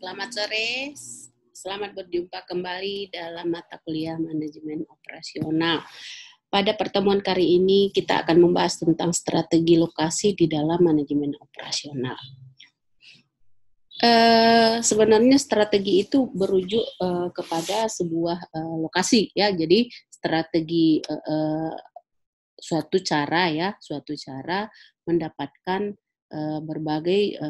Selamat sore, selamat berjumpa kembali dalam mata kuliah manajemen operasional. Pada pertemuan kali ini kita akan membahas tentang strategi lokasi di dalam manajemen operasional. Sebenarnya strategi itu merujuk kepada sebuah lokasi ya. Jadi strategi suatu cara mendapatkan berbagai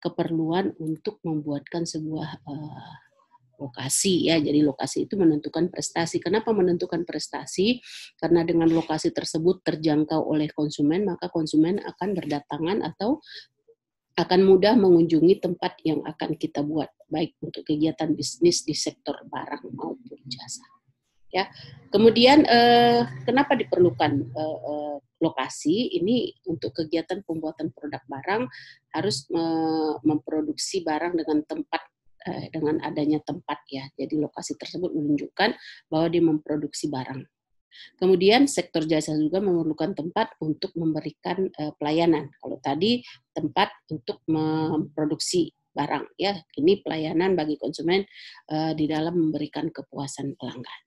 keperluan untuk membuatkan sebuah lokasi ya. Jadi lokasi itu menentukan prestasi. Kenapa menentukan prestasi? Karena dengan lokasi tersebut terjangkau oleh konsumen, maka konsumen akan berdatangan atau akan mudah mengunjungi tempat yang akan kita buat, baik untuk kegiatan bisnis di sektor barang maupun jasa. Ya, kemudian kenapa diperlukan lokasi ini? Untuk kegiatan pembuatan produk barang harus memproduksi barang dengan tempat, dengan adanya tempat ya. Jadi lokasi tersebut menunjukkan bahwa dia memproduksi barang. Kemudian sektor jasa juga memerlukan tempat untuk memberikan pelayanan. Kalau tadi tempat untuk memproduksi barang ya, ini pelayanan bagi konsumen di dalam memberikan kepuasan pelanggan.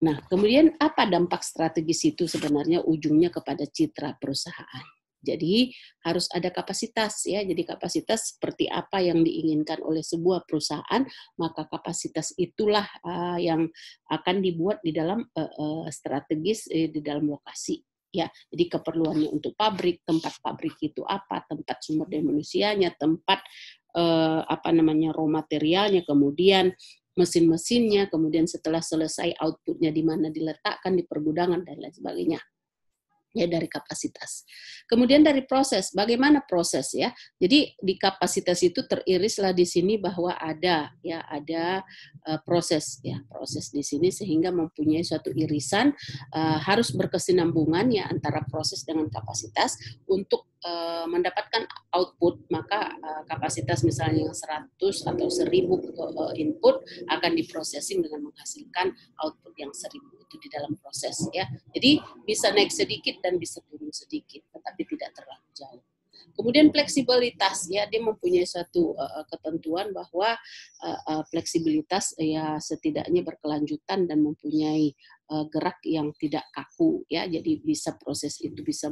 Nah, kemudian apa dampak strategis itu? Sebenarnya ujungnya kepada citra perusahaan. Jadi harus ada kapasitas ya. Jadi kapasitas seperti apa yang diinginkan oleh sebuah perusahaan, maka kapasitas itulah yang akan dibuat di dalam strategis di dalam lokasi. Ya, jadi keperluannya untuk pabrik, tempat pabrik itu apa, tempat sumber daya manusianya, tempat raw materialnya, kemudian mesin-mesinnya, kemudian setelah selesai outputnya di mana diletakkan di pergudangan dan lain sebagainya. Ya, dari kapasitas. Kemudian dari proses, bagaimana proses ya? Jadi di kapasitas itu teririslah di sini bahwa ada proses di sini sehingga mempunyai suatu irisan, harus berkesinambungan ya antara proses dengan kapasitas untuk mendapatkan output. Maka kapasitas misalnya yang 100 atau 1000 input akan diprosesing dengan menghasilkan output yang 1000 itu di dalam proses ya. Jadi bisa naik sedikit dan bisa turun sedikit, tetapi tidak terlalu jauh. Kemudian fleksibilitas ya, dia mempunyai suatu ketentuan bahwa fleksibilitas ya setidaknya berkelanjutan dan mempunyai gerak yang tidak kaku ya. Jadi bisa proses itu bisa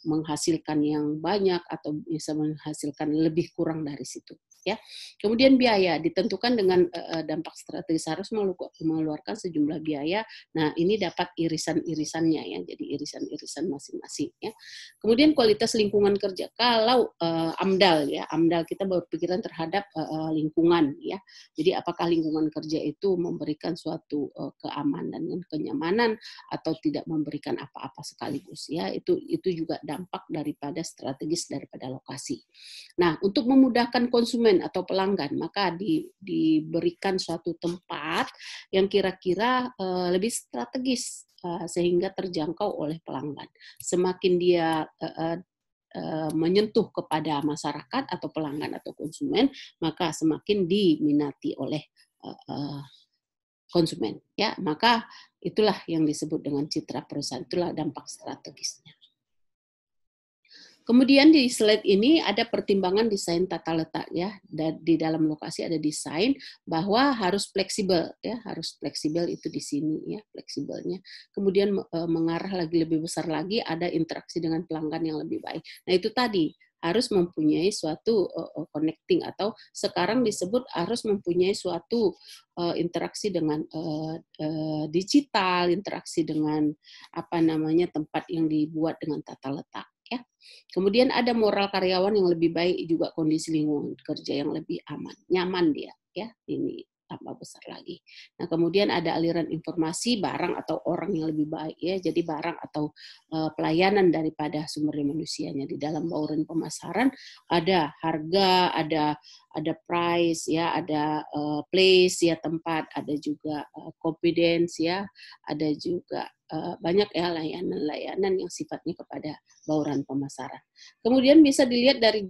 menghasilkan yang banyak atau bisa menghasilkan lebih kurang dari situ ya. Kemudian biaya ditentukan dengan dampak strategis, harus mengeluarkan sejumlah biaya. Nah, ini dapat irisan-irisannya ya. Jadi irisan-irisan masing-masing ya. Kemudian kualitas lingkungan kerja. Kalau AMDAL ya, AMDAL kita berpikiran terhadap lingkungan ya. Jadi apakah lingkungan kerja itu memberikan suatu keamanan dan kenyamanan atau tidak memberikan apa-apa sekaligus ya. Itu juga dampak daripada strategis daripada lokasi. Nah, untuk memudahkan konsumen atau pelanggan, maka diberikan suatu tempat yang kira-kira lebih strategis sehingga terjangkau oleh pelanggan. Semakin dia menyentuh kepada masyarakat atau pelanggan atau konsumen, maka semakin diminati oleh konsumen. Ya, maka itulah yang disebut dengan citra perusahaan. Itulah dampak strategisnya. Kemudian di slide ini ada pertimbangan desain tata letak ya. Di dalam lokasi ada desain bahwa harus fleksibel ya, harus fleksibel itu di sini ya, fleksibelnya. Kemudian mengarah lagi lebih besar lagi ada interaksi dengan pelanggan yang lebih baik. Nah, itu tadi harus mempunyai suatu connecting atau sekarang disebut harus mempunyai suatu interaksi dengan digital, interaksi dengan tempat yang dibuat dengan tata letak. Ya. Kemudian ada moral karyawan yang lebih baik, juga kondisi lingkungan kerja yang lebih aman, nyaman dia, ya ini tambah besar lagi. Nah, kemudian ada aliran informasi barang atau orang yang lebih baik ya, jadi barang atau pelayanan daripada sumber daya manusianya. Di dalam bauran pemasaran ada harga, ada price ya, ada place ya tempat, ada juga confidence ya, ada juga banyak ya layanan-layanan yang sifatnya kepada bauran pemasaran. Kemudian bisa dilihat dari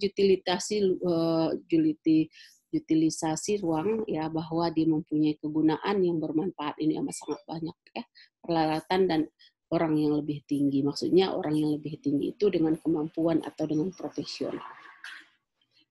utilisasi ruang ya, bahwa dia mempunyai kegunaan yang bermanfaat, ini amat sangat banyak ya, peralatan dan orang yang lebih tinggi. Maksudnya orang yang lebih tinggi itu dengan kemampuan atau dengan profesional.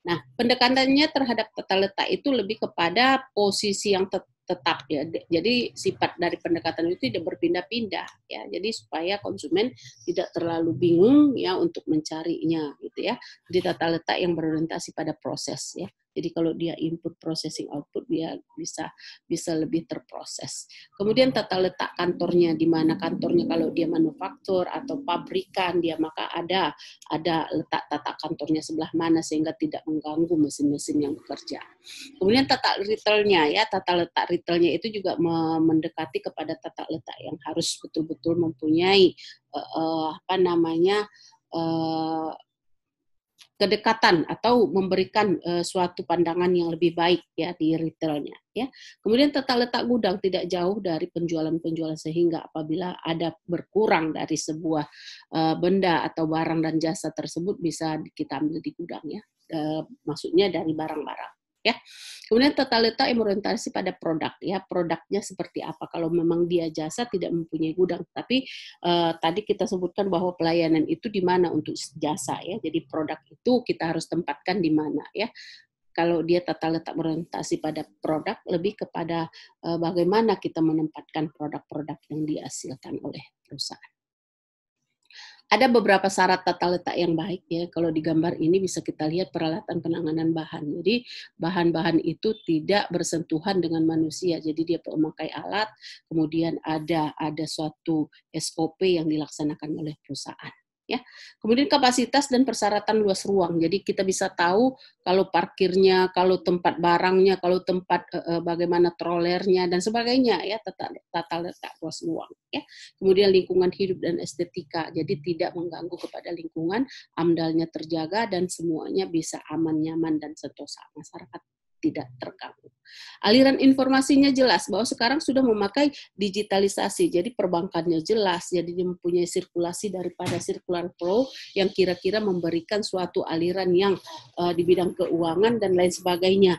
Nah, pendekatannya terhadap tata letak itu lebih kepada posisi yang tetap ya. Jadi sifat dari pendekatan itu tidak berpindah-pindah ya. Jadi supaya konsumen tidak terlalu bingung ya untuk mencarinya gitu ya. Jadi tata letak yang berorientasi pada proses ya. Jadi kalau dia input processing output dia bisa lebih terproses. Kemudian tata letak kantornya di mana kantornya, kalau dia manufaktur atau pabrikan dia maka ada letak tata kantornya sebelah mana sehingga tidak mengganggu mesin-mesin yang bekerja. Kemudian tata retailnya ya, tata letak retailnya itu juga mendekati kepada tata letak yang harus betul-betul mempunyai kedekatan atau memberikan suatu pandangan yang lebih baik ya di retailnya ya. Kemudian tata letak gudang tidak jauh dari penjualan sehingga apabila ada berkurang dari sebuah benda atau barang dan jasa tersebut bisa kita ambil di gudang ya. Maksudnya dari barang-barang ya. Kemudian tata letak yang berorientasi pada produk ya, produknya seperti apa. Kalau memang dia jasa tidak mempunyai gudang, tapi tadi kita sebutkan bahwa pelayanan itu di mana untuk jasa ya. Jadi produk itu kita harus tempatkan di mana ya. Kalau dia tata letak berorientasi pada produk, lebih kepada bagaimana kita menempatkan produk-produk yang dihasilkan oleh perusahaan. Ada beberapa syarat tata letak yang baik ya. Kalau di gambar ini bisa kita lihat peralatan penanganan bahan. Jadi bahan-bahan itu tidak bersentuhan dengan manusia. Jadi dia memakai alat, kemudian ada suatu SOP yang dilaksanakan oleh perusahaan. Ya. Kemudian kapasitas dan persyaratan luas ruang. Jadi kita bisa tahu kalau parkirnya, kalau tempat barangnya, kalau tempat bagaimana trollernya dan sebagainya ya, tata letak luas ruang ya. Kemudian lingkungan hidup dan estetika. Jadi tidak mengganggu kepada lingkungan, amdalnya terjaga dan semuanya bisa aman, nyaman dan sentosa. Masyarakat tidak terganggu. Aliran informasinya jelas bahwa sekarang sudah memakai digitalisasi, jadi perbankannya jelas, jadi dia mempunyai sirkulasi daripada circular flow yang kira-kira memberikan suatu aliran yang di bidang keuangan dan lain sebagainya,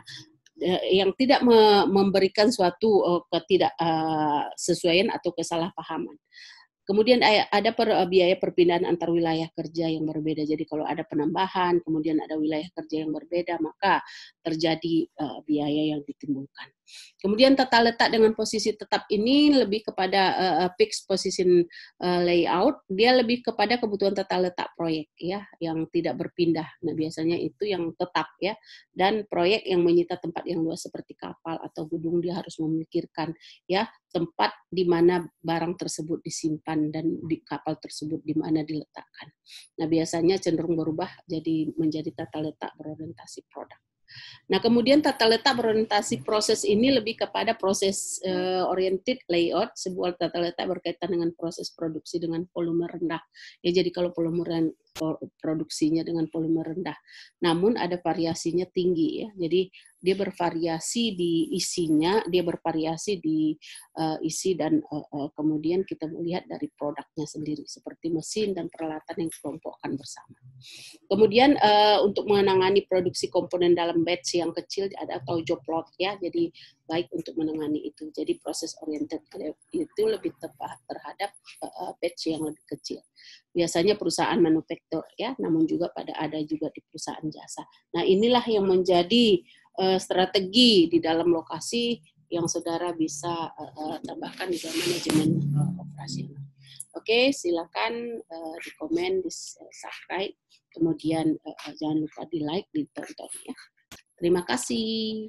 yang tidak memberikan suatu ketidaksesuaian atau kesalahpahaman. Kemudian ada biaya perpindahan antar wilayah kerja yang berbeda. Jadi kalau ada penambahan, kemudian ada wilayah kerja yang berbeda, maka terjadi biaya yang ditimbulkan. Kemudian tata letak dengan posisi tetap ini lebih kepada fixed position layout. Dia lebih kepada kebutuhan tata letak proyek ya, yang tidak berpindah. Nah biasanya itu yang tetap ya. Dan proyek yang menyita tempat yang luas seperti kapal atau gedung, dia harus memikirkan ya tempat di mana barang tersebut disimpan dan di kapal tersebut di mana diletakkan. Nah, biasanya cenderung berubah menjadi tata letak berorientasi produk. Nah, kemudian tata letak berorientasi proses ini lebih kepada proses oriented layout, sebuah tata letak berkaitan dengan proses produksi dengan volume rendah. Ya, jadi kalau volume produksinya dengan volume rendah, namun ada variasinya tinggi ya. Jadi dia bervariasi di isinya, dia bervariasi di isi dan kemudian kita melihat dari produknya sendiri seperti mesin dan peralatan yang dikelompokkan bersama. Kemudian untuk menangani produksi komponen dalam batch yang kecil ada atau job lot ya, jadi baik untuk menangani itu. Jadi proses oriented itu lebih tepat terhadap batch yang lebih kecil. Biasanya perusahaan manufaktur ya, namun juga ada juga di perusahaan jasa. Nah inilah yang menjadi strategi di dalam lokasi yang saudara bisa tambahkan di dalam manajemen operasional. Oke, silakan di komen, di subscribe, kemudian jangan lupa di like, ditonton ya. Terima kasih.